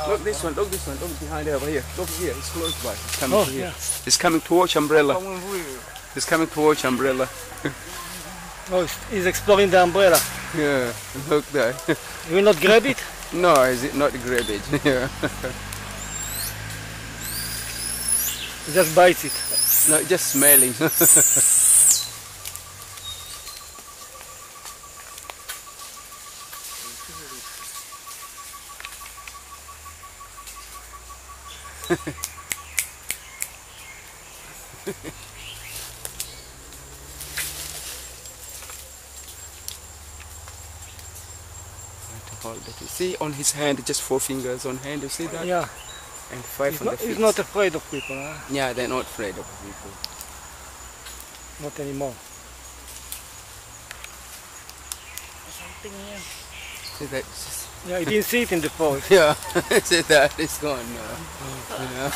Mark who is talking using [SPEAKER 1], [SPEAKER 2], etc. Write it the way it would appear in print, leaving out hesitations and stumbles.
[SPEAKER 1] Look this one, look behind over here. Look here, it's close by. It's coming to here.
[SPEAKER 2] Yeah.
[SPEAKER 1] It's coming towards umbrella. It's coming towards umbrella.
[SPEAKER 2] Oh, he's exploring the umbrella.
[SPEAKER 1] Yeah, look there.
[SPEAKER 2] You will not grab it?
[SPEAKER 1] No, is it not grab it? Yeah.
[SPEAKER 2] He just bites it.
[SPEAKER 1] No, just smelling. See on his hand, just 4 fingers on hand, you see that?
[SPEAKER 2] Yeah.
[SPEAKER 1] And 5 on the feet.
[SPEAKER 2] He's not afraid of people, huh?
[SPEAKER 1] Yeah, they're not afraid of people.
[SPEAKER 2] Not anymore.
[SPEAKER 1] See that?
[SPEAKER 2] Yeah, he didn't see it in the forest.
[SPEAKER 1] Yeah, see that? It's gone now. You know?